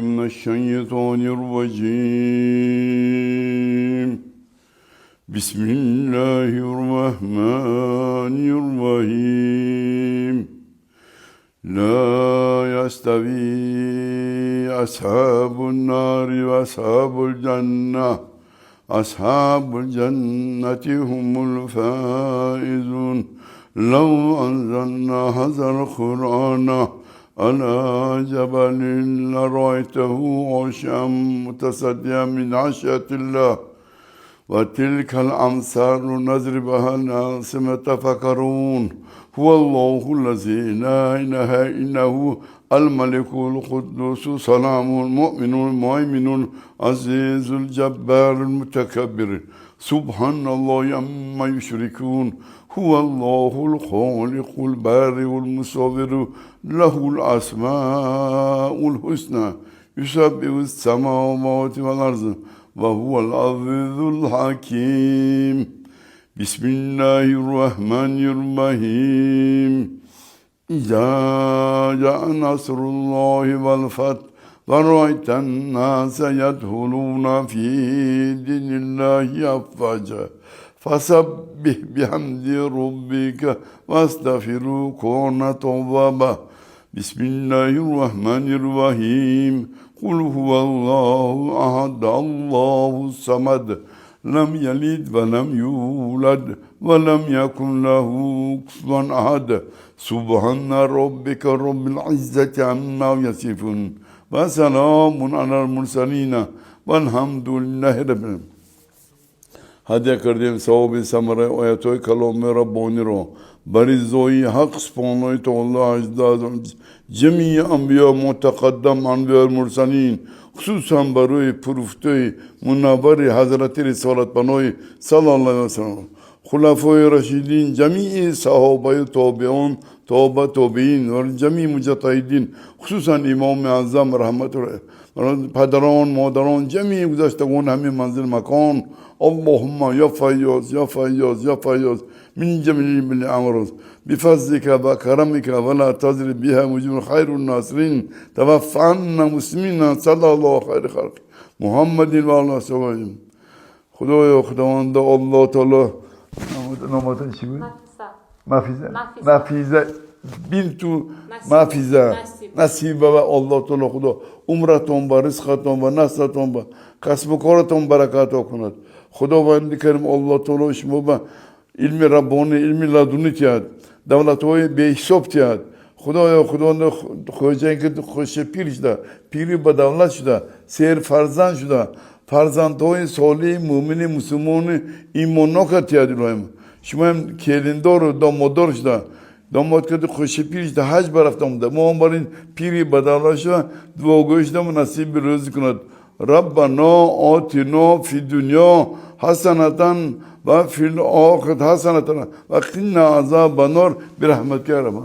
من الشيطان الرجيم. بسم الله الرحمن الرحيم. لا يستوي أصحاب النار وأصحاب الجنة. أصحاب الجنة هم الفائزون. لو أنزلنا هذا القرآن على جبل لرأيته خاشعا متصدعا من خشية الله. وتلك الأمثال نضربها للناس يتفكرون. هو الله الذي لا إله إلا هو الملك القدوس السلام المؤمن المهيمن العزيز الجبار المتكبر. سبحان الله عما يشركون. هو الله الخالق البارئ المصور له الأسماء الحسنى يسبح السماوات والأرض وهو العزيز الحكيم. بسم الله الرحمن الرحيم. إذا جاء نصر الله والفتح ورأيت الناس يدخلون في دين الله أفواجا فسبح بحمد ربك واستغفره كن توابا. بسم الله الرحمن الرحيم. قل هو الله أحد الله الصمد لم يلد ولم يولد ولم يكن له كفوا أحد. سبحان ربك رب العزة عما يصفون وسلام على المرسلين والحمد لله رب العالمين. Hadi kardem sahibi samara oyatoy kalom Rabboniro barizoi hak sponoi to Allah ajdadın cemi anbiya mutakaddam anbiya mursalin hususan baroi puruftoy munavvari Hazreti Risalat Banoy sallallahu aleyhi ve sellem Hulafoi Raşidin cemi sahabayı tabi'un tawba tabi'in ve cemi mücahidin hususan İmam-ı Azam rahmetullahi padaron modaron cemi güzashtagun hami manzil makan اللهم يا فياض يا فياض يا فياض من جميع الأمر بفضلك وكرمك ولا تضرب بها وجوه خير الناصرين. توفنا مسلمين صلى الله خير خلق محمد وعلى آله وسلم. خدایا خداوند الله تعالی نامتون چی بود؟ مفیزه بنتو مفیزه نصیب و الله تعالی خدا عمرتون با رزقتون و نصرتون با کسب و کارتون برکت کند. خداوند کریم الله تعالی شما با علم ربانی علم لدنی تیاد دولت‌های به حساب تیاد. خدایا خداوند خوشین که خوش پیر شده پیری با دولت شده سیر فرزند شده فرزندهای صالح مؤمن مسلمان ایمان نکرد تیاد رایم شما هم کلیندار و دامادار شده داماد که خوش پیر شده حج برفتم ده ما هم برین پیری با دولت شده دعاگوی شده نصیب روزی کند. ربنا آتنا فی دنیا حسنتن و فی الآخرة حسنتن و قنا عذاب النار برحمتك يا رب.